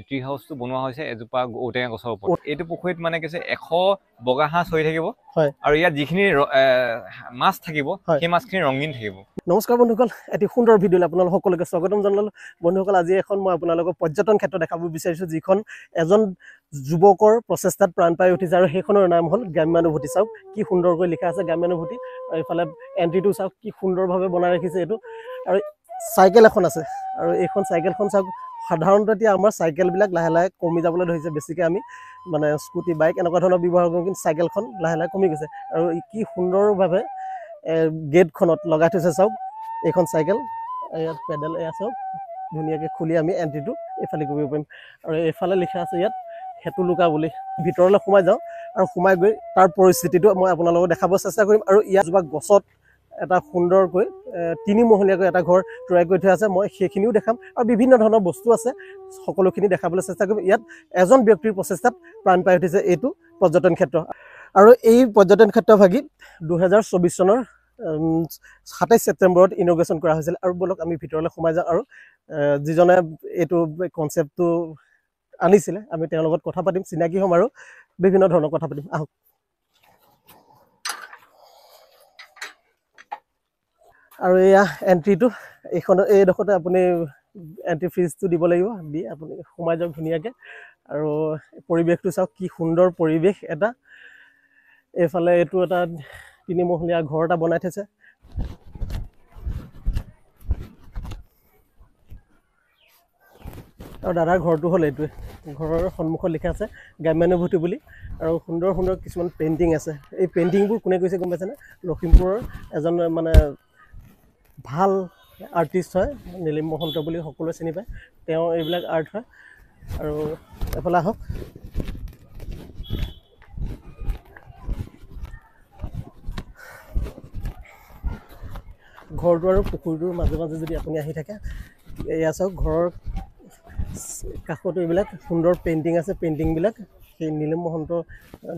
Tree হাউচটো বনোৱা হৈছে এজোপা ঔটেঙা গছৰ ওপৰত। এইটো পুখুৰীত মানে কি 100 বগা হাঁহ চৰি থাকিব আৰু ইয়াত যিখিনি মাছ থাকিব সেই মাছখিনি ৰঙীন থাকিব। নমস্কাৰ বন্ধুসকল, এটি সুন্দৰ ভিডিঅ'লৈ আপোনালোক সকলোকে স্বাগতম জনালোঁ। বন্ধুসকল, আজি এখন মই আপোনালোকক পৰ্যটন ক্ষেত্ৰ দেখাব বিচাৰিছোঁ, যিখন এজন যুৱকৰ প্ৰচেষ্টাত প্ৰাণ পাই উঠিছে আৰু সেইখনৰ নাম হ'ল গ্ৰাম্যানুভূতি। চাওক কি সুন্দৰকৈ লিখা আছে গ্ৰাম্যানুভূতি, আৰু এইফালে এণ্ট্ৰিটো চাওক কি সুন্দৰভাৱে বনাই ৰাখিছে এইটো। আৰু চাইকেল এখন আছে, আৰু এইখন চাইকেলখন চাওক। সাধাৰণতে এতিয়া আমাৰ চাইকেলবিলাক লাহে লাহে কমি যাবলৈ ধৰিছে, বেছিকৈ আমি মানে স্কুটি বাইক এনেকুৱা ধৰণৰ ব্যৱহাৰ কৰোঁ, কিন্তু চাইকেলখন লাহে লাহে কমি গৈছে। আৰু কি সুন্দৰভাৱে গেটখনত লগাই থৈছে চাওক এইখন চাইকেল। ইয়াত পেডেল এয়া চাওক, ধুনীয়াকৈ খুলি আমি এণ্ট্ৰিটো এইফালে কৰিব পাৰিম। আৰু এইফালে লিখা আছে ইয়াত হেতুলুকা বুলি। ভিতৰলৈ সোমাই যাওঁ আৰু সোমাই গৈ তাৰ পৰিস্থিতিটো মই আপোনালোকক দেখাব চেষ্টা কৰিম। আৰু ইয়াত জোপা গছত এটা সুন্দৰকৈ 3 মহলীয়াকৈ এটা ঘৰ তৈয়াৰ কৰি থোৱা আছে, মই সেইখিনিও দেখাম। আৰু বিভিন্ন ধৰণৰ বস্তু আছে, সকলোখিনি দেখাবলৈ চেষ্টা কৰিম। ইয়াত এজন ব্যক্তিৰ প্ৰচেষ্টাত প্ৰাণ পাই উঠিছে এইটো পৰ্যটন ক্ষেত্ৰ। আৰু এই পৰ্যটন ক্ষেত্ৰভাগি 2024 চনৰ 27 ছেপ্টেম্বৰত ইনগ্ৰেশ্যন কৰা হৈছিল। আৰু বলক আমি ভিতৰলৈ সোমাই যাওঁ আৰু যিজনে এইটো কনচেপ্টটো আনিছিলে আমি তেওঁৰ লগত কথা পাতিম, চিনাকি হ'ম আৰু বিভিন্ন ধৰণৰ কথা পাতিম। আহক। আৰু এয়া এণ্ট্ৰিটো, এইডোখৰতে আপুনি এণ্ট্ৰি ফিজটো দিব লাগিব, দি আপুনি সোমাই যাওক ধুনীয়াকৈ। আৰু পৰিৱেশটো চাওক কি সুন্দৰ পৰিৱেশ এটা। এইফালে এইটো এটা 3 মহলীয়া ঘৰ এটা বনাই থৈছে। আৰু দাদাৰ ঘৰটো হ'ল এইটোৱে, ঘৰৰ সন্মুখত লিখা আছে গ্ৰাম্যানুভূতি বুলি। আৰু সুন্দৰ সুন্দৰ কিছুমান পেইণ্টিং আছে। এই পেইণ্টিংবোৰ কোনে কৰিছে গম পাইছেনে? লখিমপুৰৰ এজন মানে ভাল আৰ্টিষ্ট হয়, নীলিম মহন্ত বুলি সকলোৱে চিনি পায়, তেওঁ এইবিলাক আৰ্ট হয়। আৰু এফালে আহক, ঘৰটো আৰু পুখুৰীটোৰ মাজে মাজে যদি আপুনি আহি থাকে, এয়া চাওক ঘৰৰ কাষতো এইবিলাক সুন্দৰ পেইণ্টিং আছে। পেইণ্টিংবিলাক সেই নীলিম মহন্ত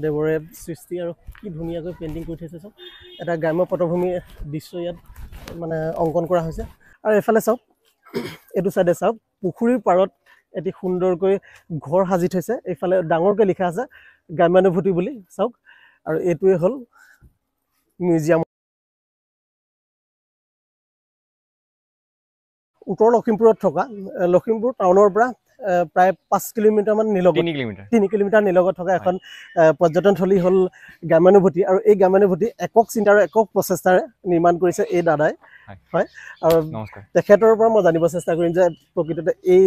দেৱৰে সৃষ্টি, আৰু কি ধুনীয়াকৈ পেইণ্টিং কৰি থৈছে চাওক। এটা গ্ৰাম্য পটভূমিৰ দৃশ্য ইয়াত মানে অংকন কৰা হৈছে। আৰু এইফালে চাওক, এইটো চাইডে চাওক, পুখুৰীৰ পাৰত এটি সুন্দৰকৈ ঘৰ সাজি থৈছে। এইফালে ডাঙৰকৈ লিখা আছে গ্ৰাম্যানুভূতি বুলি চাওক। আৰু এইটোৱে হ'ল মিউজিয়াম। উত্তৰ লখিমপুৰত থকা, লখিমপুৰ টাউনৰ পৰা প্ৰায় 5 কিলোমিটাৰমান নিলগত, 3 কিলোমিটাৰ নিলগত থকা এখন পৰ্যটনথলী হ'ল গ্ৰাম্যানুভূতি। আৰু এই গ্ৰাম্যানুভূতি একক চিন্তা আৰু একক প্ৰচেষ্টাৰে নিৰ্মাণ কৰিছে এই দাদাই। হয়, আৰু তেখেতৰ পৰা মই জানিব চেষ্টা কৰিম যে প্ৰকৃততে এই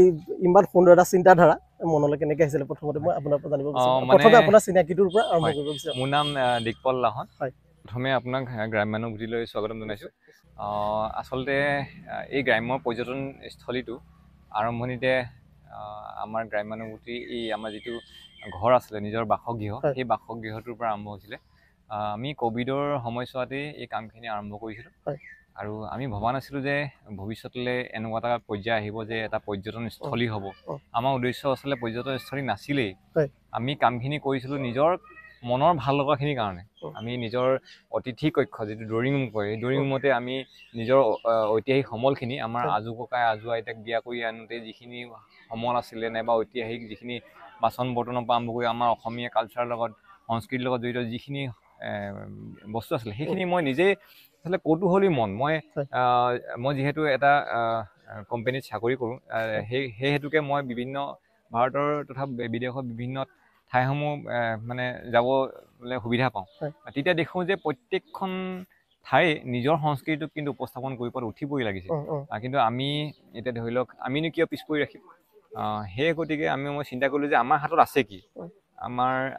ইমান সুন্দৰ এটা চিন্তাধাৰা মনলৈ কেনেকৈ আহিছিলে। প্ৰথমতে মই আপোনাৰ পৰা জানিব বিচাৰিম, প্ৰথমে আপোনাৰ চিনাকিটোৰ পৰা আৰম্ভ কৰিব বিচাৰিম। মোৰ নাম দিকপল লাহন। হয়, প্ৰথমে আপোনাক গ্ৰাম্যানুভূতিলৈ স্বাগতম জনাইছোঁ। আচলতে এই গ্ৰাম্য পৰ্যটনস্থলীটো আৰম্ভণিতে আমাৰ গ্ৰাম্যানুভূতি এই আমাৰ যিটো ঘৰ আছিলে নিজৰ বাসগৃহ, সেই বাসগৃহটোৰ পৰা আৰম্ভ হৈছিলে। আমি ক'ভিডৰ সময়ছোৱাতেই এই কামখিনি আৰম্ভ কৰিছিলোঁ। আৰু আমি ভবা নাছিলোঁ যে ভৱিষ্যতলৈ এনেকুৱা এটা পৰ্যায় আহিব যে এটা পৰ্যটনস্থলী হ'ব। আমাৰ উদ্দেশ্য আচলতে পৰ্যটনস্থলী নাছিলেই। আমি কামখিনি কৰিছিলোঁ নিজৰ মনৰ ভাল লগাখিনিৰ কাৰণে। আমি নিজৰ অতিথি কক্ষ যিটো ড্ৰয়িং ৰুম কয়, এই ড্ৰয়িং ৰুমতে আমি নিজৰ ঐতিহাসিক সমলখিনি আমাৰ আজু ককাই আজু আইতাক বিয়া কৰি আনোতে যিখিনি সমল আছিলে, নাইবা ঐতিহাসিক যিখিনি বাচন বৰ্তনৰ পৰা আৰম্ভ কৰি আমাৰ অসমীয়া কালচাৰৰ লগত সংস্কৃতিৰ লগত জড়িত যিখিনি বস্তু আছিলে, সেইখিনি মই নিজেই আচলতে কৌতূহলী মন। মই যিহেতু এটা কোম্পানীত চাকৰি কৰোঁ, সেই হেতুকে মই বিভিন্ন ভাৰতৰ তথা বিদেশৰ বিভিন্ন ঠাইসমূহ মানে যাবলৈ সুবিধা পাওঁ। তেতিয়া দেখোঁ যে প্ৰত্যেকখন ঠাই নিজৰ সংস্কৃতিটোক কিন্তু উপস্থাপন কৰি পোৱাত উঠিবই লাগিছে। কিন্তু আমি এতিয়া ধৰি লওক আমিনো কিয় পিছ পৰি ৰাখিম। সেই গতিকে মই চিন্তা কৰিলোঁ যে আমাৰ হাতত আছে কি।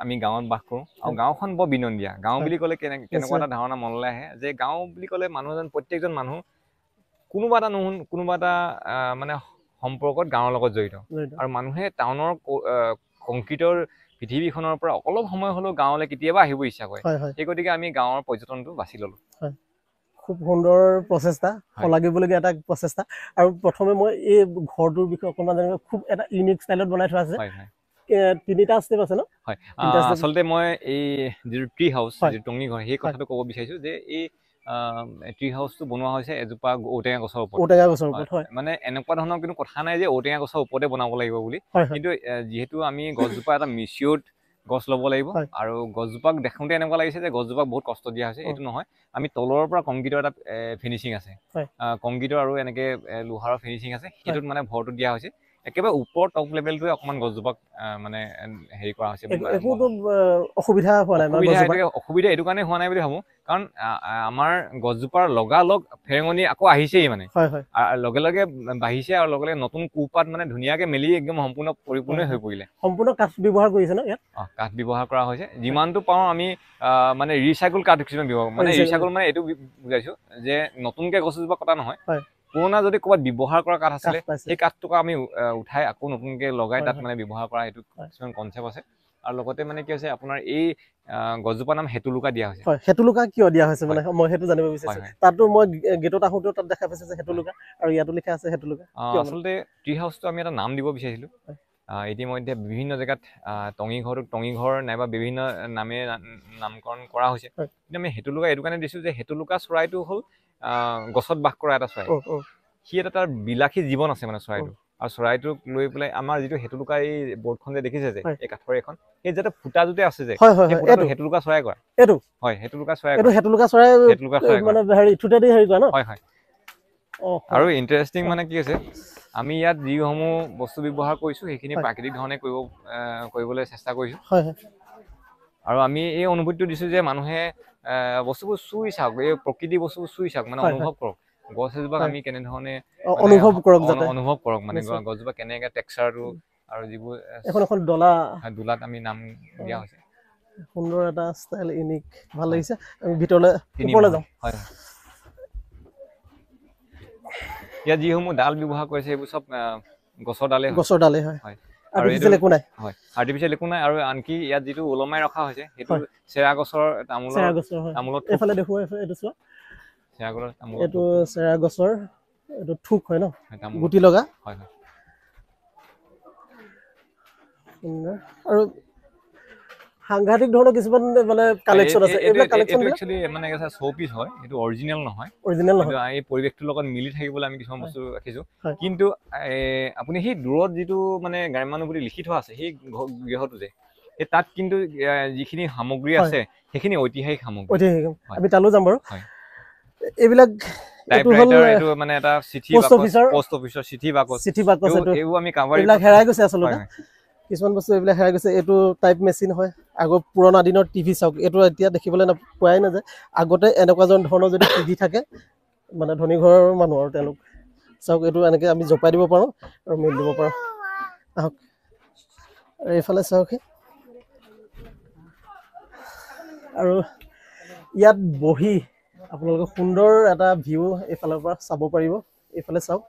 আমি গাঁৱত বাস কৰোঁ, আৰু গাঁওখন বৰ বিনন্দীয়া। গাঁও বুলি ক'লে কেনেকুৱা এটা ধাৰণা মনলৈ আহে যে গাঁও বুলি ক'লে প্ৰত্যেকজন মানুহ কোনোবা এটা মানে সম্পৰ্কত গাঁৱৰ লগত জড়িত। আৰু মানুহে টাউনৰ কংক্ৰিটৰ পৃথিৱীখনৰ পৰা অলপ সময় হ'লেও গাঁৱলৈ কেতিয়াবা আহিব ইচ্ছা কৰে। সেই গতিকে আমি গাঁৱৰ পৰ্যটনটো বাছি ল'লোঁ। খুব সুন্দৰ প্ৰচেষ্টা, শলাগিবলগীয়া এটা প্ৰচেষ্টা। আৰু প্ৰথমে মই এই ঘৰটোৰ বিষয়ে অকণমান জানিব, খুব এটা ইউনিক ষ্টাইলত বনাই থোৱা আছে। 3টা ষ্টেপ আছে ন? হয়, আচলতে মই এই যিটো ট্ৰি হাউচ, যিটো টঙি ঘৰ, সেই কথাটো ক'ব বিচাৰিছোঁ যে এই ট্ৰি হাউচটো বনোৱা হৈছে এজোপা ঔটেঙা গছৰ ওপৰত ঔটেঙা গছৰ ওপৰত হয় মানে এনেকুৱা ধৰণৰ কিন্তু কথা নাই যে ঔটেঙা গছৰ ওপৰতে বনাব লাগিব বুলি হয় কিন্তু যিহেতু আমি গছজোপা এটা মিচিউৰ্ড গছ ল'ব লাগিব হয় আৰু গছজোপাক দেখোঁতে এনেকুৱা লাগিছে যে গছজোপাক বহুত কষ্ট দিয়া হৈছে এইটো নহয় আমি তলৰ পৰা কংক্ৰিটৰ এটা ফিনিচিং আছে হয় কংক্ৰিটৰ আৰু এনেকৈ লোহাৰৰ ফিনিচিং আছে সেইটোত মানে ভৰটো দিয়া হৈছে একেবাৰে ওপৰ টপ লেভেলটোৱে অকণমান গছজোপাক মানে হেৰি কৰা হৈছে একোতো অসুবিধা হোৱা নাই অসুবিধা এইটো কাৰণে হোৱা নাই বুলি ভাবোঁ কাৰণ আমাৰ গছজোপাৰ লগালগ ফেৰেঙনি আকৌ আহিছেই মানে হয় হয় লগে লগে বাঢ়িছে আৰু লগে লগে নতুন কোপাত মানে ধুনীয়াকৈ মেলি একদম সম্পূৰ্ণ পৰিপূৰ্ণ হৈ পৰিলে সম্পূৰ্ণ কাঠ ব্যৱহাৰ কৰিছে ন ইয়াত কাঠ ব্যৱহাৰ কৰা হৈছে যিমানটো পাওঁ আমি মানে ৰিচাইকেল কাঠ কিছুমান ব্যৱহাৰ মানে ৰিচাইকেল মানে এইটো বুজাইছোঁ যে নতুনকৈ গছ এজোপা কটা নহয় পুৰণা যদি ক'ৰবাত ব্যৱহাৰ কৰা কাঠ আছিলে সেই কাঠটোক আমি উঠাই আকৌ নতুনকৈ লগাই তাত মানে ব্যৱহাৰ কৰা সেইটো কিছুমান কনচেপ্ট আছে আৰু লগতে মানে কি হৈছে আপোনাৰ এই গছজোপাৰ নাম হেতুলুকা দিয়া হৈছে হেতুলুকা কিয় দিয়া হৈছে মানে মই সেইটো জানিব বিচাৰিছোঁ তাতো মই গেটত আহোঁতেও তাত দেখা পাইছোঁ যে হেতুলুকা আৰু ইয়াতো লিখা আছে হেতুলুকা আচলতে ট্ৰি হাউচটো আমি এটা নাম দিব বিচাৰিছিলোঁ ইতিমধ্যে বিভিন্ন জেগাত টঙিঘৰ নাইবা বিভিন্ন নামেৰে নামকৰণ কৰা হৈছে কিন্তু আমি হেতুলুকা এইটো কাৰণে দিছোঁ যে হেতুলুকা চৰাইটো হ'ল গছত বাস কৰা এটা চৰাই সি এটা তাৰ বিলাসী জীৱন আছে মানে চৰাইটো আৰু চৰাইটোক লৈ পেলাই আমাৰ যিটো হেতুলুকা এই বৰ্ডখন যে দেখিছে যে এই কাঠৰ এখন সেই যাতে ফুটা যোতে আছে যে হেতুলুকা চৰাই কৰা এইটো হয় হেতুলুকা চৰাই মানে হেৰি থুটেদি হেৰি কৰা ন হয় হয় আৰু ইণ্টাৰেষ্টিং মানে কি আছে আমি ইয়াত যিসমূহ বস্তু ব্যৱহাৰ কৰিছোঁ সেইখিনি প্ৰাকৃতিক ধৰণে কৰিবলৈ চেষ্টা কৰিছোঁ আৰু আমি এই অনুভূতিটো দিছোঁ যে মানুহে বস্তুবোৰ চুই চাওক এই প্ৰকৃতিৰ বস্তুবোৰ চুই চাওক মানে অনুভৱ কৰক গছ এজোপাক আমি কেনেধৰণে অনুভৱ কৰক মানে গছজোপা কেনেকৈ টেক্সাৰটো আৰু যিবোৰ এখন দোলাত আমি নাম দিয়া হৈছে সুন্দৰ এটা ষ্টাইল ইউনিক ভাল লাগিছে আমি ভিতৰলৈ যাওঁ হয় ইয়াত যিসমূহ ডাল ব্যৱহাৰ কৰিছে সেইবোৰ চব গছৰ ডালে হয় আৰ্টিফিচিয়েল একো নাই হয় আৰ্টিফিচিয়েল একো নাই আৰু আনকি ইয়াত যিটো ওলমাই ৰখা হৈছে সেইটো চেৰা গছৰ তামোলত এইফালে দেখুৱাই এইটো চোৱা এইটো চেৰা গছৰ এইটো থোক হয় ন গুটি লগা হয় আৰু সাংঘাতিক ধৰণৰ কিছুমান মানে কালেকশ্যন আছে এইবিলাক কালেকশ্যন একচুৱেলি মানে শ্ব'পিচ হয় এইটো অৰিজিনেল নহয় এই পৰিৱেশটোৰ লগত মিলি থাকিবলৈ আমি কিছুমান বস্তু ৰাখিছোঁ কিন্তু আপুনি সেই দূৰত যিটো মানে গ্ৰাম্যানুভূতি লিখি থোৱা আছে সেই গৃহটো যে সেই তাত কিন্তু যিখিনি সামগ্ৰী আছে সেইখিনি ঐতিহাসিক সামগ্ৰী আমি তালৈ যাম বাৰু এইবিলাক এইটো মানে এটা পোষ্ট অফিচৰ চিঠি বাকচ এইবোৰ আমি এইবিলাক হেৰাই গৈছে আচলতে কিছুমান বস্তু এইবিলাক হেৰাই গৈছে এইটো টাইপ মেচিন হয় আগৰ পুৰণা দিনৰ টিভি চাওক এইটো এতিয়া দেখিবলৈ পোৱাই নাযায় আগতে এনেকুৱা ধৰণৰ যদি টিভি থাকে মানে ধনী ঘৰৰ মানুহ আৰু তেওঁলোক চাওক এইটো এনেকৈ আমি জপাই দিব পাৰোঁ আৰু মেলি দিব পাৰোঁ আহক আৰু এইফালে চাওক আৰু ইয়াত বহি আপোনালোকে সুন্দৰ এটা ভিউ এইফালৰ পৰা চাব পাৰিব এইফালে চাওক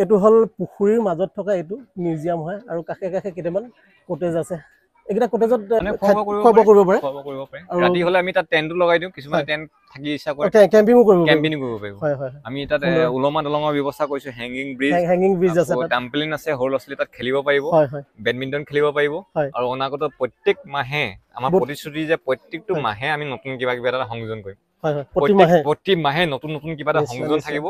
এইটো হ'ল পুখুৰীৰ মাজত থকা এইটো মিউজিয়াম হয় আৰু কাষে কাষে কেইটামান কটেজ আছে এইকেইটা কটেজত খোৱা বোৱা কৰিব পাৰে ৰাতি হ'লে আমি তাত টেণ্টটো লগাই দিওঁ কিছুমানে টেণ্ট থাকি ইচ্ছা কৰে কেম্পিঙো কৰিব পাৰিব আমি তাত ওলমা দলঙৰ ব্যৱস্থা কৰিছোঁ হেংগিং ব্ৰিজ আছে ট্ৰাম্পলিন আছে সৰু ল'ৰা ছোৱালী তাত খেলিব পাৰিব বেডমিণ্টন খেলিব পাৰিব আৰু অনাগত প্ৰত্যেক মাহে আমাৰ প্ৰতিশ্ৰুতি যে প্ৰত্যেকটো মাহে আমি নতুন কিবা এটা সংযোজন কৰিম প্ৰতি মাহে নতুন কিবা এটা সংযোজন থাকিব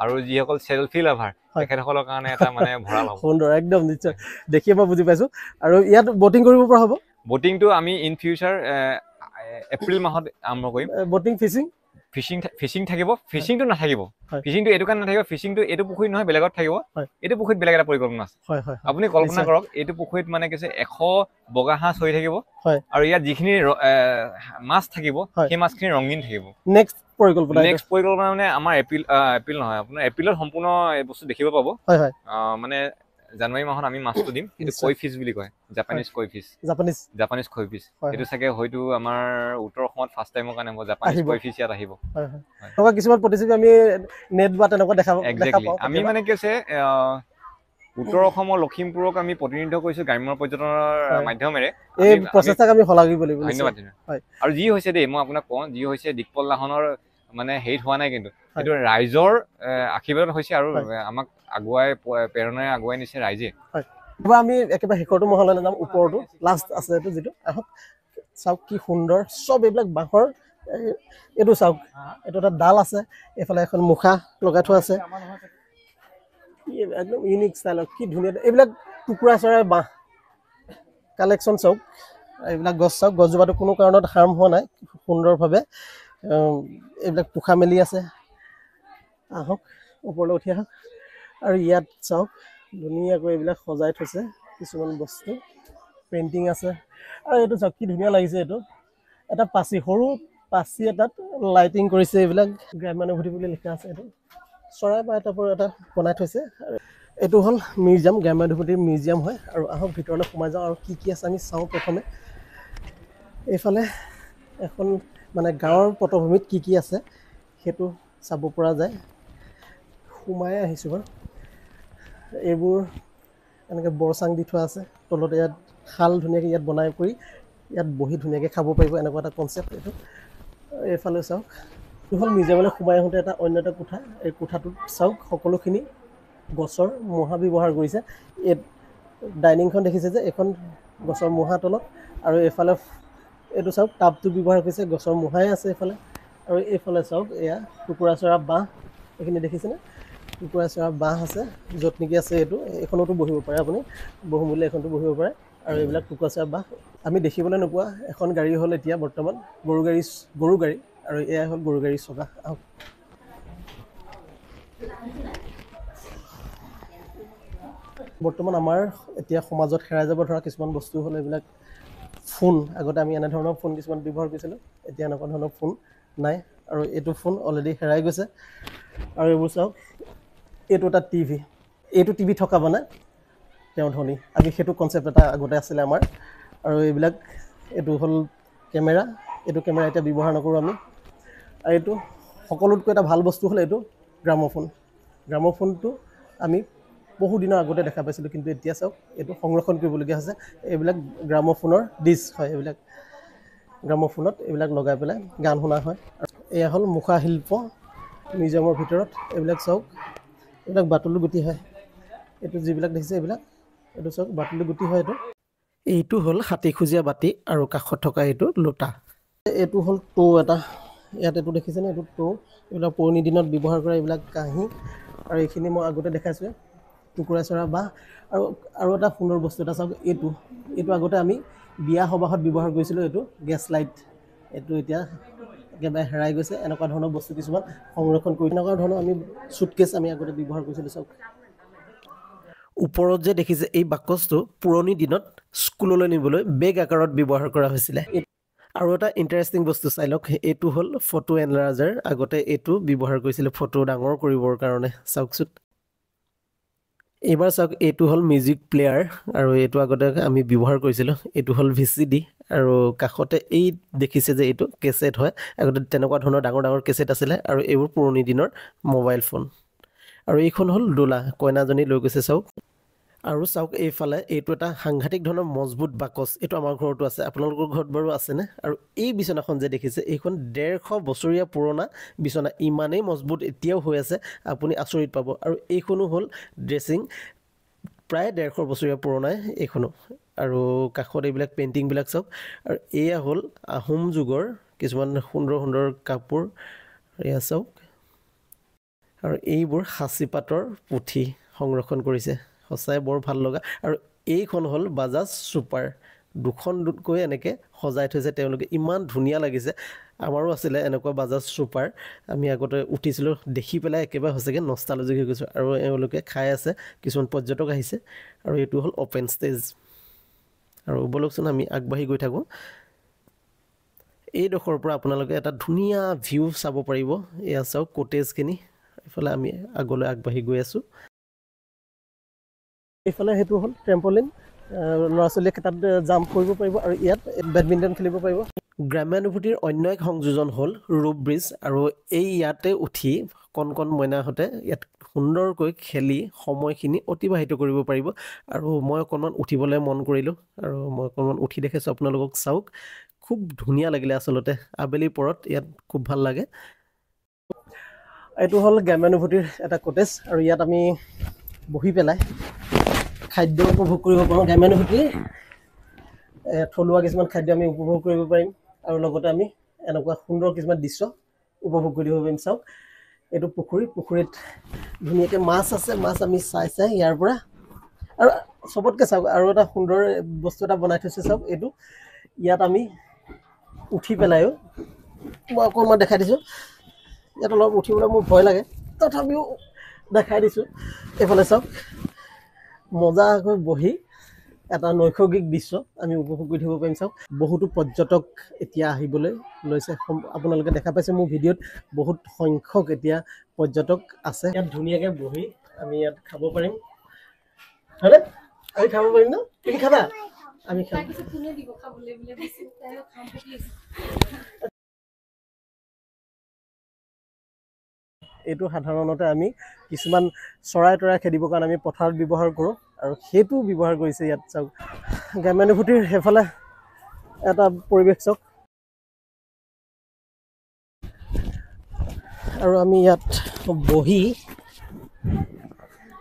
আৰু যিসকল চেলফি লাভাৰ তেখেতসকলৰ কাৰণে এটা মানে ভঁৰাল হ'ব সুন্দৰ একদম নিশ্চয় দেখিয়ে মই বুজি পাইছোঁ আৰু ইয়াত বটিং কৰিব পৰা হ'ব বটিংটো আমি ইন ফিউচাৰ এপ্ৰিল মাহত আৰম্ভ কৰিম বটিং ফিচিং থাকিব ফিচিংটো নাথাকিব ফিচিংটো এইটো কাৰণে নাথাকিব ফিচিংটো এইটো পুখুৰীত নহয় বেলেগত থাকিব এইটো পুখুৰীত বেলেগ এটা পৰিকল্পনা আছে আপুনি কল্পনা কৰক এইটো পুখুৰীত মানে কি 100 বগা হাঁহ চৰি থাকিব আৰু ইয়াত যিখিনি মাছ থাকিব সেই মাছখিনি ৰঙীন থাকিব নেক্সট পৰিকল্পনা মানে আমাৰ এপ্ৰিল নহয় আপোনাৰ এপ্ৰিলত সম্পূৰ্ণ এই বস্তু দেখিব পাব মানে জানুৱাৰী মাহত আমি মাছটো দিম এইটো কৈ ফিছ বুলি কয় জাপানিজ কৈ ফিছ এইটো চাগে হয়তো আমাৰ উত্তৰ অসমত ফাৰ্ষ্ট টাইমৰ কাৰণে হ'ব জাপানিজ কৈ ফিছ ইয়াত আহিব কিছুমান প্ৰতিযোগী আমি নেট বা তেনেকুৱা দেখা পাওঁ আমি মানে কি আছে উত্তৰ অসমৰ লখিমপুৰক আমি প্ৰতিনিধিত্ব কৰিছোঁ গ্ৰাম্য পৰ্যটনৰ মাধ্যমেৰে এই প্ৰচেষ্টাক আমি শলাগিব লাগিব ধন্যবাদ আৰু যি হৈছে দেই মই আপোনাক কওঁ যি হৈছে দিকপল লাহনৰ মানে হেৰিত হোৱা নাই কিন্তু এইটো ৰাইজৰ আশীৰ্বাদত হৈছে আৰু আমাক প্ৰেৰণাৰে আগুৱাই নিছে ৰাইজে আমি একেবাৰে শেষৰটো মহললৈ যাম ওপৰতো লাষ্ট আছে এইটো যিটো আহক চাওক কি সুন্দৰ চব এইবিলাক বাঁহৰ এইটো চাওক এইটো এটা ডাল আছে এইফালে এখন মুখা লগাই থোৱা আছে একদম ইউনিক ষ্টাইলৰ কি ধুনীয়া এইবিলাক টুকুৰা চৰাই বাঁহ কালেকশ্যন চাওক এইবিলাক গছ চাওক গছজোপাটো কোনো কাৰণত হাৰ্ম হোৱা নাই সুন্দৰভাৱে এইবিলাক পোখা মেলি আছে আহক ওপৰলৈ উঠি আহক আৰু ইয়াত চাওক ধুনীয়াকৈ এইবিলাক সজাই থৈছে কিছুমান বস্তু পেইণ্টিং আছে আৰু এইটো চাওক কি ধুনীয়া লাগিছে এইটো এটা পাচি সৰু পাচি এটাত লাইটিং কৰিছে এইবিলাক গ্ৰাম্যানুভূতি বুলি লিখা আছে এইটো চৰাই বা এটা এটা বনাই থৈছে আৰু এইটো হ'ল মিউজিয়াম গ্ৰাম্যানুভূতিৰ মিউজিয়াম হয় আৰু আহক ভিতৰলৈ সোমাই যাওঁ আৰু কি আছে আমি চাওঁ প্ৰথমে এইফালে এখন মানে গাঁৱৰ পটভূমিত কি আছে সেইটো চাব পৰা যায় সোমাই আহিছোঁ বাৰু এইবোৰ এনেকৈ বৰচাং দি থোৱা আছে তলতে ইয়াত শাল ধুনীয়াকৈ ইয়াত বনাই কৰি ইয়াত বহি ধুনীয়াকৈ খাব পাৰিব এনেকুৱা এটা কনচেপ্ট এইটো এইফালে চাওক এইটো হ'ল মিউজিয়ামলৈ সোমাই আহোঁতে এটা অন্য এটা কোঠা এই কোঠাটোত চাওক সকলোখিনি গছৰ মূঢ়া ব্যৱহাৰ কৰিছে এই ডাইনিংখন দেখিছে যে এইখন গছৰ মূঢ়া তলত আৰু এইফালে এইটো চাওক টাবটো ব্যৱহাৰ কৰিছে গছৰ মূঢ়াই আছে এইফালে আৰু এইফালে চাওক এয়া টুকুৰা চৰা বাঁহ এইখিনি দেখিছেনে টুকুৰা চৰা বাঁহ আছে য'ত নেকি আছে এইখনতো বহিব পাৰে আপুনি বহোঁ বুলি এইখনতো বহিব পাৰে আৰু এইবিলাক টুকুৰা চৰা বাঁহ আমি দেখিবলৈ নোপোৱা এখন গাড়ী হ'ল এতিয়া বৰ্তমান গৰু গাড়ী আৰু এয়া হ'ল গৰু গাড়ী চকা আহক বৰ্তমান আমাৰ এতিয়া সমাজত হেৰাই যাব ধৰা কিছুমান বস্তু হ'ল এইবিলাক ফোন আগতে আমি এনেধৰণৰ ফোন কিছুমান ব্যৱহাৰ কৰিছিলোঁ এতিয়া এনেকুৱা ধৰণৰ ফোন নাই আৰু এইটো ফোন অলৰেডি হেৰাই গৈছে আৰু এইবোৰ চাওক এইটো এটা টিভি এইটো টিভি থকা মানে তেওঁ ধনী আমি সেইটো কনচেপ্ট এটা আগতে আছিলে আমাৰ আৰু এইবিলাক এইটো হ'ল কেমেৰা এইটো কেমেৰা এতিয়া ব্যৱহাৰ নকৰোঁ আমি আৰু এইটো সকলোতকৈ এটা ভাল বস্তু হ'ল এইটো গ্ৰামোফোনটো আমি বহু দিনৰ আগতে দেখা পাইছিলোঁ কিন্তু এতিয়া চাওক এইটো সংৰক্ষণ কৰিবলগীয়া হৈছে এইবিলাক গ্ৰামোফোনৰ ডিছ হয় এইবিলাক গ্ৰামোফোনত এইবিলাক লগাই পেলাই গান শুনা হয় আৰু এয়া হ'ল মুখা শিল্প মিউজিয়ামৰ ভিতৰত এইবিলাক চাওক এইবিলাক বাটুলি গুটি হয় এইটো যিবিলাক দেখিছে এইটো চাওক বাটুলি গুটি হয় এইটো হ'ল হাতীখোজীয়া বাতি আৰু কাষত থকা এইটো লোটা এইটো হ'ল টৌ এটা ইয়াত এইটো দেখিছেনে এইটো টৌ এইবিলাক পুৰণি দিনত ব্যৱহাৰ কৰা এইবিলাক কাঁহী আৰু এইখিনি মই আগতে দেখাইছোঁ টুকুৰা চৰা বাঁহ আৰু এটা সুন্দৰ বস্তু এটা চাওক এইটো আগতে আমি বিয়া সবাহত ব্যৱহাৰ কৰিছিলোঁ এইটো গেছ লাইট এইটো এতিয়া একেবাৰে হেৰাই গৈছে এনেকুৱা ধৰণৰ বস্তু কিছুমান সংৰক্ষণ কৰি এনেকুৱা ধৰণৰ আমি চুটকেছ আমি আগতে ব্যৱহাৰ কৰিছিলোঁ চাওক ওপৰত যে দেখিছে এই বাকচটো পুৰণি দিনত স্কুললৈ নিবলৈ বেগ আকাৰত ব্যৱহাৰ কৰা হৈছিলে আৰু এটা ইণ্টাৰেষ্টিং বস্তু চাই লওক এইটো হ'ল ফটো এনলাৰ্জাৰ আগতে এইটো ব্যৱহাৰ কৰিছিলে ফটো ডাঙৰ কৰিবৰ কাৰণে চাওকচোন এইবাৰ চাওক এইটো হ'ল মিউজিক প্লেয়াৰ আৰু এইটো আগতে আমি ব্যৱহাৰ কৰিছিলোঁ এইটো হ'ল VCD আৰু কাষতে এই দেখিছে যে এইটো কেছেট হয় আগতে তেনেকুৱা ধৰণৰ ডাঙৰ ডাঙৰ কেছেট আছিলে আৰু এইবোৰ পুৰণি দিনৰ মোবাইল ফোন আৰু এইখন হ'ল ডোলা কইনাজনী লৈ গৈছে চাওক আৰু চাওক এইফালে এইটো এটা সাংঘাতিক ধৰণৰ মজবুত বাকচ এইটো আমাৰ ঘৰতো আছে আপোনালোকৰ ঘৰত বাৰু আছেনে আৰু এই বিচনাখন যে দেখিছে এইখন 150 বছৰীয়া পুৰণা বিচনা ইমানেই মজবুত এতিয়াও হৈ আছে আপুনি আচৰিত পাব আৰু এইখনো হ'ল ড্ৰেছিং প্ৰায় 150 বছৰীয়া পুৰণাই এইখনো আৰু কাষত এইবিলাক পেইণ্টিংবিলাক চাওক আৰু এয়া হ'ল আহোম যুগৰ কিছুমান সুন্দৰ সুন্দৰ কাপোৰ এয়া চাওক আৰু এইবোৰ সাঁচি পাতৰ পুথি সংৰক্ষণ কৰিছে সঁচাই বৰ ভাল লগা আৰু এইখন হ'ল বাজাজ ছুপাৰ দুখনকৈ এনেকৈ সজাই থৈছে তেওঁলোকে ইমান ধুনীয়া লাগিছে আমাৰো আছিলে এনেকুৱা বাজাজ ছুপাৰ আমি আগতে উঠিছিলোঁ দেখি পেলাই একেবাৰে সঁচাকৈ নষ্টালজিক হৈ গৈছোঁ আৰু এওঁলোকে খাই আছে কিছুমান পৰ্যটক আহিছে আৰু এইটো হ'ল অ'পেন ষ্টেজ আৰু ব'লকচোন আমি আগবাঢ়ি গৈ থাকোঁ এইডোখৰৰ পৰা আপোনালোকে এটা ধুনীয়া ভিউ চাব পাৰিব এয়া চাওক কটেজখিনি এইফালে আমি আগলৈ আগবাঢ়ি গৈ আছোঁ এইফালে সেইটো হ'ল ট্ৰেম্পলিন ল'ৰা ছোৱালীয়ে তাত জাম্প কৰিব পাৰিব আৰু ইয়াত বেডমিণ্টন খেলিব পাৰিব গ্ৰাম্যানুভূতিৰ অন্য এক সংযোজন হ'ল ৰূপ ব্ৰিজ আৰু এই ইয়াতে উঠি কণ মইনাহঁতে ইয়াত সুন্দৰকৈ খেলি সময়খিনি অতিবাহিত কৰিব পাৰিব আৰু মই অকণমান উঠিবলৈ মন কৰিলোঁ আৰু মই অকণমান উঠি দেখাইছোঁ আপোনালোকক চাওক খুব ধুনীয়া লাগিলে আচলতে আবেলি পৰত ইয়াত খুব ভাল লাগে এইটো হ'ল গ্ৰাম্যানুভূতিৰ এটা কটেজ আৰু ইয়াত আমি বহি পেলাই খাদ্য উপভোগ কৰিব পাৰোঁ গ্ৰাম্যানুভূতিৰ থলুৱা কিছুমান খাদ্য আমি উপভোগ কৰিব পাৰিম আৰু লগতে আমি এনেকুৱা সুন্দৰ কিছুমান দৃশ্য উপভোগ কৰিব পাৰিম। চাওক এইটো পুখুৰীত ধুনীয়াকৈ মাছ আছে, মাছ আমি চাই ইয়াৰ পৰা। আৰু চবতকৈ চাওক আৰু এটা সুন্দৰ বস্তু এটা বনাই থৈছে, চাওক এইটো ইয়াত আমি উঠি পেলাইও মই অকণমান দেখাই দিছোঁ। ইয়াত অলপ উঠিবলৈ মোৰ ভয় লাগে, তথাপিও দেখাই দিছোঁ। এইফালে চাওক মজাকৈ বহি এটা নৈসৰ্গিক দৃশ্য আমি উপভোগ কৰি থাকিব পাৰিম। চাওক বহুতো পৰ্যটক এতিয়া আহিবলৈ লৈছে, আপোনালোকে দেখা পাইছে মোৰ ভিডিঅ'ত বহুত সংখ্যক এতিয়া পৰ্যটক আছে। ইয়াত ধুনীয়াকৈ বহি আমি ইয়াত খাব পাৰিম, হয়নে? আমি খাব পাৰিম ন? তুমি খাবা? আমি খাম। এইটো সাধাৰণতে আমি কিছুমান চৰাই তৰাই খেদিবৰ কাৰণে আমি পথাৰত ব্যৱহাৰ কৰোঁ আৰু সেইটো ব্যৱহাৰ কৰিছে ইয়াত। চাওক গ্ৰাম্যানুভূতিৰ সেইফালে এটা পৰিৱেশ চাওক। আৰু আমি ইয়াত বহি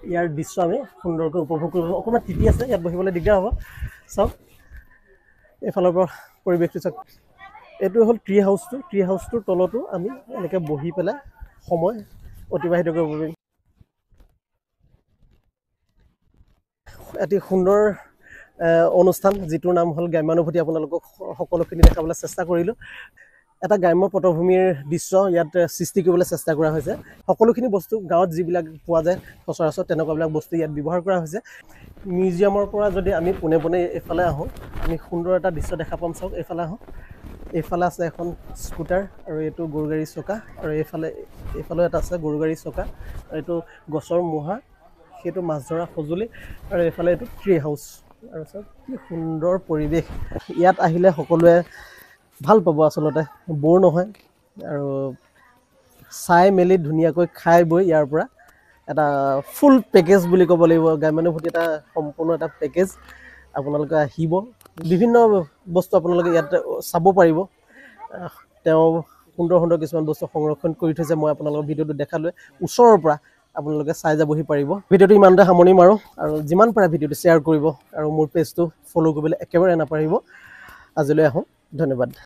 ইয়াৰ দৃশ্য আমি সুন্দৰকৈ উপভোগ কৰিব। অকণমান তিতি আছে, ইয়াত বহিবলৈ দিগদাৰ হ'ব। চাওক এইফালৰ পৰা পৰিৱেশটো চাওক। এইটো হ'ল ট্ৰি হাউচটোৰ তলতো আমি এনেকৈ বহি পেলাই সময় অতিবাহিত কৰিব পাৰিম। এটি সুন্দৰ অনুষ্ঠান যিটোৰ নাম হ'ল গ্ৰাম্যানুভূতি, আপোনালোকক সকলোখিনি দেখাবলৈ চেষ্টা কৰিলোঁ। এটা গ্ৰাম্য পটভূমিৰ দৃশ্য ইয়াত সৃষ্টি কৰিবলৈ চেষ্টা কৰা হৈছে। সকলোখিনি বস্তু গাঁৱত যিবিলাক পোৱা যায় সচৰাচৰ তেনেকুৱাবিলাক বস্তু ইয়াত ব্যৱহাৰ কৰা হৈছে। মিউজিয়ামৰ পৰা যদি আমি পোনে পোনে এইফালে আহোঁ, আমি সুন্দৰ এটা দৃশ্য দেখা পাম। চাওক এইফালে আহোঁ, এইফালে আছে এখন স্কুটাৰ আৰু এইটো গৰু গাড়ীৰ চকা, আৰু এইফালেও এটা আছে গৰু গাড়ীৰ চকা, আৰু এইটো গছৰ মূঢ়া, সেইটো মাছ ধৰা সঁজুলি, আৰু এইফালে এইটো ট্ৰি হাউচ। আৰু চাওক কি সুন্দৰ পৰিৱেশ। ইয়াত আহিলে সকলোৱে ভাল পাব, আচলতে বৰ নহয়। আৰু চাই মেলি ধুনীয়াকৈ খাই বৈ ইয়াৰ পৰা এটা ফুল পেকেজ বুলি ক'ব লাগিব। গ্ৰাম্যানুভূতি এটা সম্পূৰ্ণ এটা পেকেজ। আপোনালোকে আহিব, বিভিন্ন বস্তু আপোনালোকে ইয়াত চাব পাৰিব। তেওঁ সুন্দৰ কিছুমান বস্তু সংৰক্ষণ কৰি থৈছে, মই আপোনালোকৰ ভিডিঅ'টো দেখালৈ ওচৰৰ পৰা আপোনালোকে চাই যাবহি পাৰিব। ভিডিঅ'টো ইমানতে সামৰণি মাৰোঁ, আৰু যিমান পাৰে ভিডিঅ'টো শ্বেয়াৰ কৰিব আৰু মোৰ পেজটো ফ'ল' কৰিবলৈ একেবাৰে নাপাহৰিব। আজিলৈ আহোঁ, ধন্যবাদ।